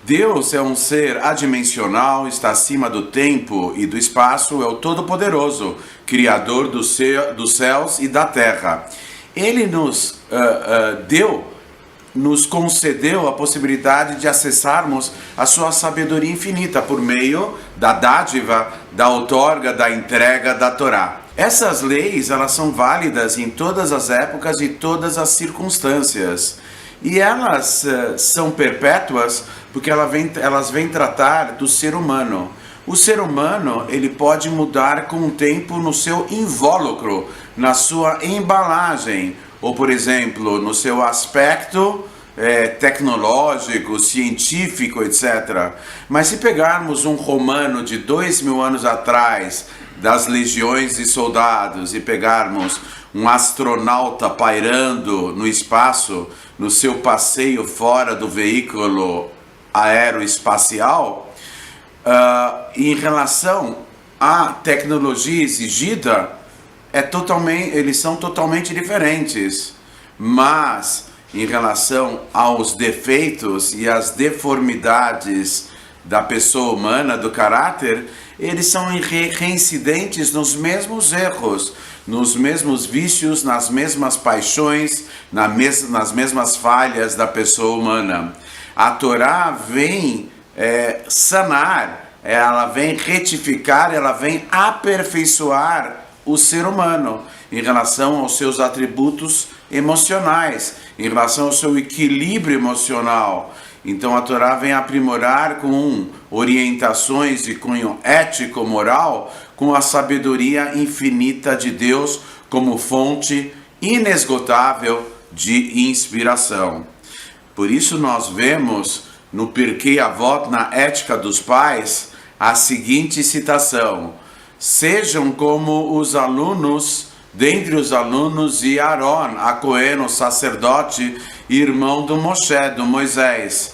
Deus é um ser adimensional, está acima do tempo e do espaço, é o Todo-Poderoso, Criador dos céus e da terra. Ele nos concedeu a possibilidade de acessarmos a sua sabedoria infinita por meio da dádiva, da outorga, da entrega da Torá. Essas leis, elas são válidas em todas as épocas e todas as circunstâncias. E elas são perpétuas porque elas vêm tratar do ser humano. O ser humano, ele pode mudar com o tempo no seu invólucro, na sua embalagem, ou, por exemplo, no seu aspecto tecnológico, científico, etc. Mas se pegarmos um romano de 2000 anos atrás, das legiões de soldados, e pegarmos um astronauta pairando no espaço, no seu passeio fora do veículo aeroespacial, em relação à tecnologia exigida, eles são totalmente diferentes. Mas, em relação aos defeitos e às deformidades da pessoa humana, do caráter, eles são reincidentes nos mesmos erros, nos mesmos vícios, nas mesmas paixões, nas mesmas falhas da pessoa humana. A Torá vem sanar, ela vem retificar, ela vem aperfeiçoar o ser humano em relação aos seus atributos emocionais, em relação ao seu equilíbrio emocional. Então a Torá vem aprimorar com orientações de cunho ético-moral, com a sabedoria infinita de Deus como fonte inesgotável de inspiração. Por isso nós vemos no Pirkei Avot, na Ética dos Pais, a seguinte citação: sejam como os alunos, dentre os alunos de Aaron, a Cohen, o sacerdote, irmão do Moshe, do Moisés.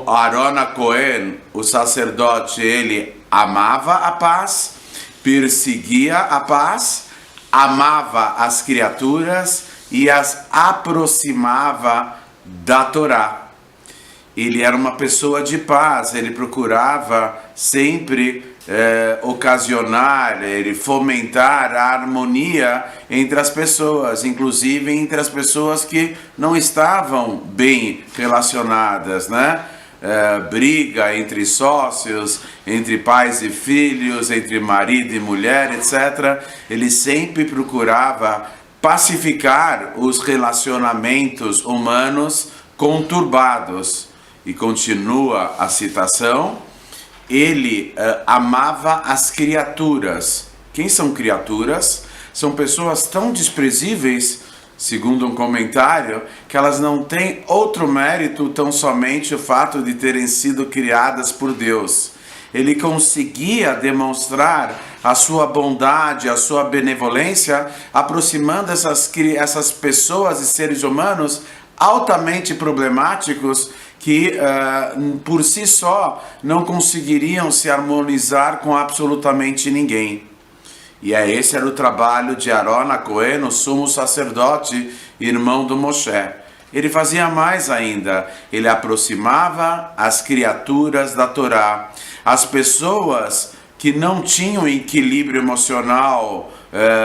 Aaron a Cohen, o sacerdote, ele amava a paz, perseguia a paz, amava as criaturas e as aproximava da Torá. Ele era uma pessoa de paz, ele procurava sempre ocasionar, fomentar a harmonia entre as pessoas, inclusive entre as pessoas que não estavam bem relacionadas, né? Briga entre sócios, entre pais e filhos, entre marido e mulher, etc. Ele sempre procurava pacificar os relacionamentos humanos conturbados. E continua a citação: ele amava as criaturas. Quem são criaturas? São pessoas tão desprezíveis, segundo um comentário, que elas não têm outro mérito tão somente o fato de terem sido criadas por Deus. Ele conseguia demonstrar a sua bondade, a sua benevolência, aproximando essas pessoas e seres humanos altamente problemáticos, que por si só não conseguiriam se harmonizar com absolutamente ninguém. E esse era o trabalho de Aaron a Cohen, o sumo sacerdote, irmão do Moshe. Ele fazia mais ainda, ele aproximava as criaturas da Torá, as pessoas que não tinham equilíbrio emocional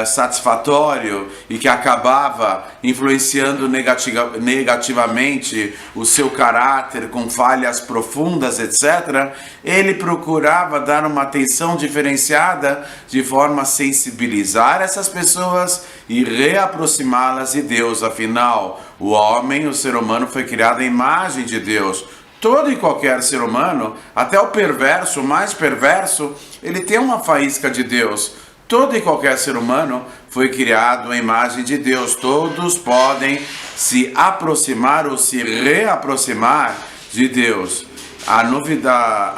satisfatório e que acabava influenciando negativamente o seu caráter com falhas profundas, etc. Ele procurava dar uma atenção diferenciada de forma a sensibilizar essas pessoas e reaproximá-las de Deus. Afinal, o homem, o ser humano, foi criado à imagem de Deus. Todo e qualquer ser humano, até o perverso, o mais perverso, ele tem uma faísca de Deus. Todo e qualquer ser humano foi criado à imagem de Deus. Todos podem se aproximar ou se reaproximar de Deus. A novidade,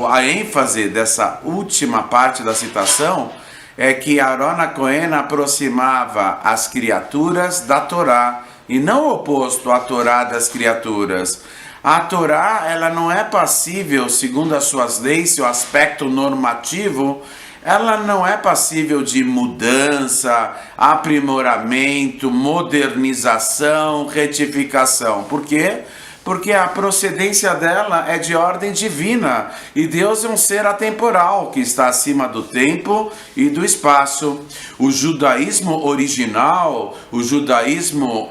a ênfase dessa última parte da citação é que Aaron a Cohen aproximava as criaturas da Torá, e não o oposto à Torá das criaturas. A Torá, ela não é passível, segundo as suas leis, seu aspecto normativo, ela não é passível de mudança, aprimoramento, modernização, retificação. Por quê? Porque a procedência dela é de ordem divina, e Deus é um ser atemporal, que está acima do tempo e do espaço. O judaísmo original, o judaísmo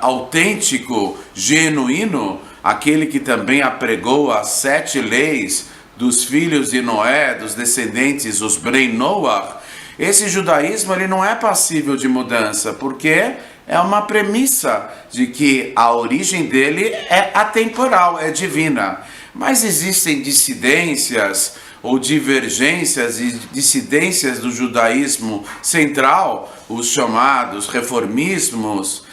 autêntico, genuíno, aquele que também apregou as 7 leis dos filhos de Noé, dos descendentes, os Bnei Noach, esse judaísmo ele não é passível de mudança, porque é uma premissa de que a origem dele é atemporal, é divina. Mas existem dissidências ou divergências e dissidências do judaísmo central, os chamados reformistas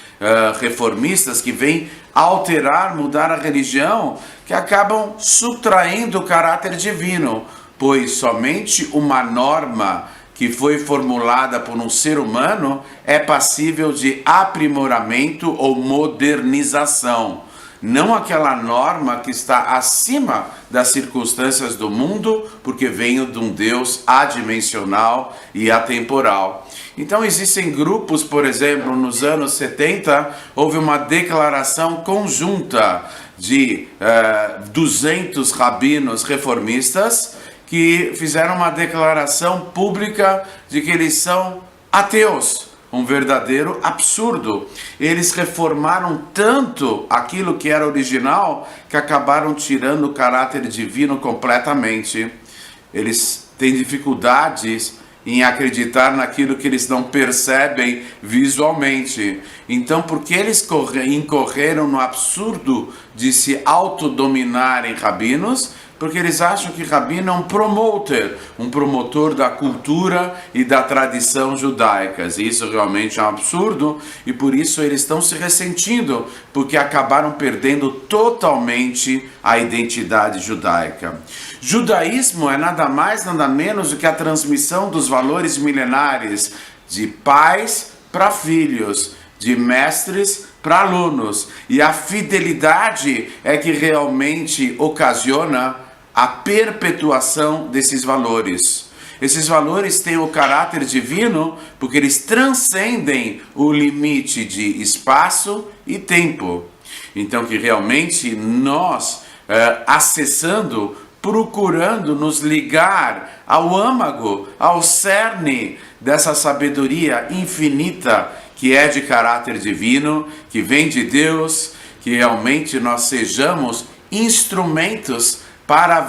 que vêm alterar, mudar a religião, que acabam subtraindo o caráter divino, pois somente uma norma que foi formulada por um ser humano é passível de aprimoramento ou modernização. Não aquela norma que está acima das circunstâncias do mundo, porque veio de um Deus adimensional e atemporal. Então existem grupos, por exemplo, nos anos 70, houve uma declaração conjunta de 200 rabinos reformistas, que fizeram uma declaração pública de que eles são ateus, um verdadeiro absurdo. Eles reformaram tanto aquilo que era original que acabaram tirando o caráter divino completamente. Eles têm dificuldades em acreditar naquilo que eles não percebem visualmente. Então, porque eles incorreram no absurdo de se autodominarem rabinos, porque eles acham que rabino é um promotor da cultura e da tradição judaicas. E isso realmente é um absurdo, e por isso eles estão se ressentindo, porque acabaram perdendo totalmente a identidade judaica. Judaísmo é nada mais, nada menos do que a transmissão dos valores milenares de pais para filhos, de mestres para alunos. E a fidelidade é que realmente ocasiona a perpetuação desses valores. Esses valores têm o caráter divino porque eles transcendem o limite de espaço e tempo. Então que realmente nós, acessando, procurando nos ligar ao âmago, ao cerne dessa sabedoria infinita que é de caráter divino, que vem de Deus, que realmente nós sejamos instrumentos para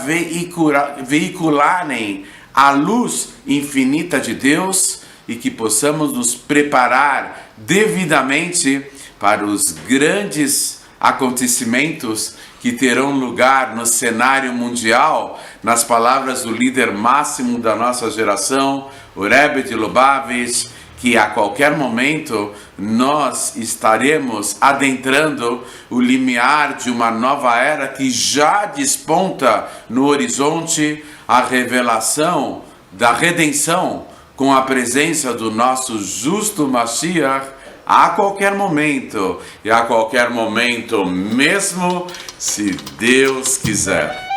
veicularem a luz infinita de Deus e que possamos nos preparar devidamente para os grandes acontecimentos que terão lugar no cenário mundial, nas palavras do líder máximo da nossa geração, o Rebbe de Lubavitch, que a qualquer momento nós estaremos adentrando o limiar de uma nova era que já desponta no horizonte a revelação da redenção com a presença do nosso justo Mashiach a qualquer momento, e a qualquer momento mesmo, se Deus quiser.